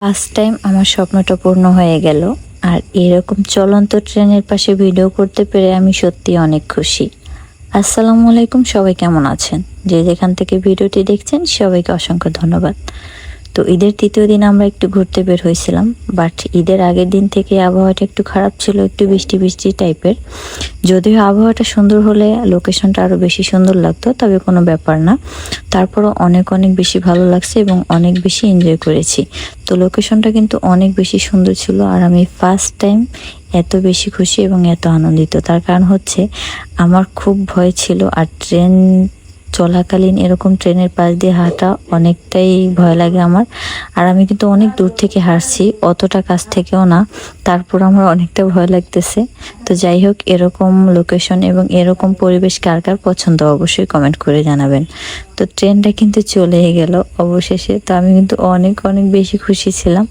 First time আমার স্বপ্নটা পূর্ণ হয়ে গেল। আর এরকম চলন্ত ট্রেনের পাশে ভিডিও করতে পেরে আমি সত্যি অনেক খুশি। আসসালামু আলাইকুম, সবাই কেমন আছেন? যে যেখান থেকে ভিডিওটি দেখছেন সবাইকে অসংখ্য ধন্যবাদ। তো ঈদের তৃতীয় দিন আমরা একটু ঘুরতে বের হয়েছিলাম, বাট ঈদের আগের দিন থেকে আবহাওয়াটা একটু খারাপ ছিল, একটু বৃষ্টি বৃষ্টি টাইপের। যদিও আবহাওয়াটা সুন্দর হলে লোকেশনটা আরও বেশি সুন্দর লাগতো, তবে কোনো ব্যাপার না। তারপরও অনেক অনেক বেশি ভালো লাগছে এবং অনেক বেশি এনজয় করেছি। তো লোকেশনটা কিন্তু অনেক বেশি সুন্দর ছিল, আর আমি ফার্স্ট টাইম এত বেশি খুশি এবং এত আনন্দিত। তার কারণ হচ্ছে আমার খুব ভয় ছিল, আর ট্রেন চলাকালীন এরকম ট্রেনের পাশ দিয়ে হাঁটা অনেকটাই ভয় লাগে আমার। আর আমি কিন্তু অনেক দূর থেকে হাঁটছি, অতটা কাছ থেকেও না, তারপর আমার অনেকটা ভয় লাগতেছে। তো যাই হোক, এরকম লোকেশন এবং এরকম পরিবেশ কার কার পছন্দ অবশ্যই কমেন্ট করে জানাবেন। তো ট্রেনটা কিন্তু চলে গেল অবশেষে। তো আমি কিন্তু অনেক অনেক বেশি খুশি ছিলাম।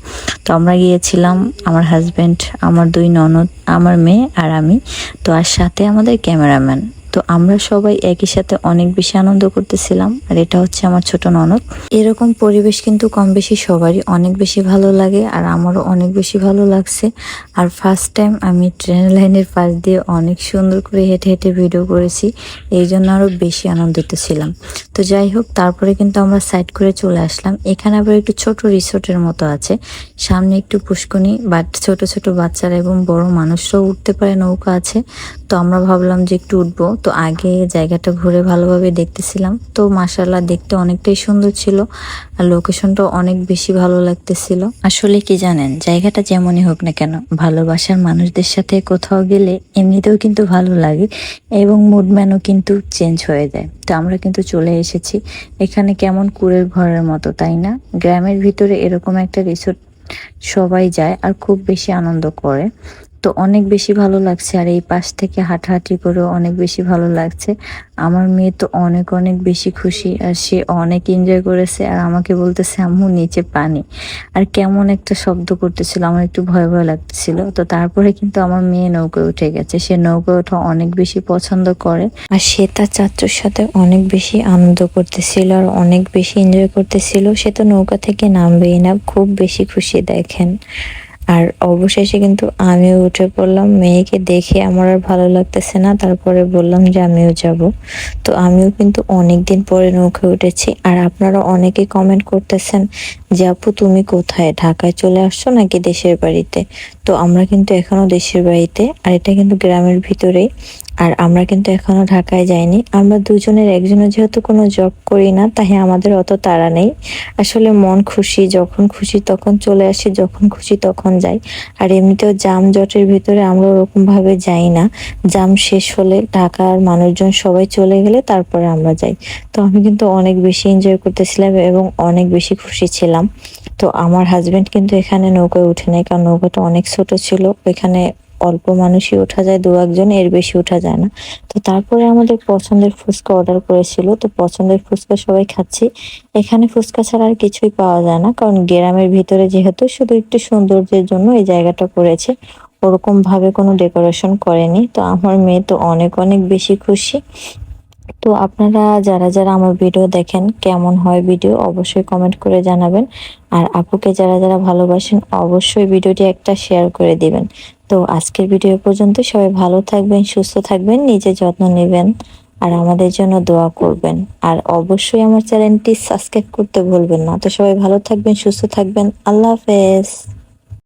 তো আমরা গিয়েছিলাম, আমার হাজব্যান্ড, আমার দুই ননদ, আমার মেয়ে আর আমি। তো আর সাথে আমাদের ক্যামেরাম্যান। তো আমরা সবাই একই সাথে অনেক বেশি আনন্দ করতেছিলাম। আর এটা হচ্ছে আমার ছোট ননদ। এরকম পরিবেশ কিন্তু কম বেশি সবারই অনেক বেশি ভালো লাগে, আর আমারও অনেক বেশি ভালো লাগছে। আর ফার্স্ট টাইম আমি ট্রেন লাইনের পাশ দিয়ে অনেক সুন্দর করে হেঁটে হেঁটে ভিডিও করেছি, এই জন্য আরও বেশি আনন্দিত ছিলাম। তো যাই হোক, তারপরে কিন্তু আমরা সাইড করে চলে আসলাম। এখানে আবার একটু ছোট রিসোর্টের মতো আছে, সামনে একটু পুষ্করণী, বাট ছোট ছোট বাচ্চারা এবং বড় মানুষরাও উঠতে পারে, নৌকা আছে। তো আমরা ভাবলাম যে একটু উঠবো। তো আগে জায়গাটা ঘুরে ভালোভাবে দেখতেছিলাম। তো মাশাআল্লাহ দেখতে অনেকটাই সুন্দর ছিল, আর লোকেশনটা অনেক বেশি ভালো লাগতেছিল। আসলে কি জানেন, জায়গাটা যেমনই হোক না কেন, ভালোবাসার মানুষদের সাথে কোথাও গেলে এমনিতেও কিন্তু ভালো লাগে এবং মুডম্যানও কিন্তু চেঞ্জ হয়ে যায়। তো আমরা কিন্তু চলে এসেছি এখানে, কেমন কুঁড়ের ঘরের মতো, তাই না? গ্রামের ভিতরে এরকম একটা রিসোর্ট সবাই যায় আর খুব বেশি আনন্দ করে। তো অনেক বেশি ভালো লাগছে, আর এই পাশ থেকে হাঁটাহাঁটি করেও অনেক বেশি ভালো লাগছে। আমার মেয়ে তো অনেক অনেক বেশি খুশি, আর সে অনেক এনজয় করেছে, আর আমাকে বলতেছে আম্মু নিচে পানি। আর কেমন একটা শব্দ করতেছিল, আমার একটু ভয় ভয় লাগতেছিল। তো তারপরে কিন্তু আমার মেয়ে নৌকায় উঠে গেছে, সে নৌকায় ওঠা অনেক বেশি পছন্দ করে, আর সে তার চাচুর সাথে অনেক বেশি আনন্দ করতেছিল আর অনেক বেশি এনজয় করতেছিল। সে তো নৌকা থেকে নামবেই না, খুব বেশি খুশি দেখেন। আর অবশেষে কিন্তু আমিও উঠে পড়লাম। মেয়েকে দেখে আমার আর ভালো লাগতেছে না, তারপরে বললাম যে আমিও যাব। তো আমিও কিন্তু অনেকদিন পরে নৌকায় উঠেছি। আর আপনারা অনেকে কমেন্ট করতেছেন যে আপু তুমি কোথায়, ঢাকায় চলে আসছো নাকি দেশের বাড়িতে? তো আমরা কিন্তু এখনো দেশের বাড়িতে, আর এটা কিন্তু গ্রামের ভিতরেই। আর আমরা কিন্তু এখনো ঢাকায় যাইনি। আমরা দুজনের একজনের যেহেতু কোনো জব করি না, তাই আমাদের অত তাড়া নেই। আসলে মন খুশি, যখন খুশি তখন চলে আসি, যখন খুশি তখন যাই। আর এমনিতেও জাম জটের ভিতরে আমরা ওরকম ভাবে যাই না। জাম শেষ হলে ঢাকার মানুষজন সবাই চলে গেলে তারপরে আমরা যাই। তো আমি কিন্তু অনেক বেশি এনজয় করতেছিলাম এবং অনেক বেশি খুশি ছিলাম। তো আমার হাজবেন্ড কিন্তু এখানে নৌকায় উঠে নাই, কারণ নৌকাটা অনেক ছোট ছিল। ওইখানে অল্প মানুষই ওঠা যায়, দু একজন, এর বেশি ওঠা যায় না। তো তারপরে আমাদের পছন্দের ফুচকা অর্ডার করেছিল। তো পছন্দের ফুচকা সবাই খাচ্ছি। এখানে ফুচকা ছাড়া আর কিছুই পাওয়া যায় না, কারণ গ্রামের ভিতরে যেহেতু শুধু একটু সৌন্দর্যের জন্য এই জায়গাটা করেছে, ওরকম ভাবে কোনো ডেকোরেশন করেনি। তো আমার মেয়ে তো অনেক অনেক বেশি খুশি। তো আপনারা যারা যারা আমার ভিডিও দেখেন, কেমন হয় ভিডিও অবশ্যই কমেন্ট করে জানাবেন। আর আপুকে যারা যারা ভালোবাসেন অবশ্যই ভিডিওটি একটা শেয়ার করে দিবেন। তো আজকের ভিডিও পর্যন্ত, সবাই ভালো থাকবেন, সুস্থ থাকবেন, নিজের যত্ন নেবেন, আর আমাদের জন্য দোয়া করবেন। আর অবশ্যই আমার চ্যানেলটি সাবস্ক্রাইব করতে ভুলবেন না। তো সবাই ভালো থাকবেন, সুস্থ থাকবেন, আল্লাহ হাফেজ।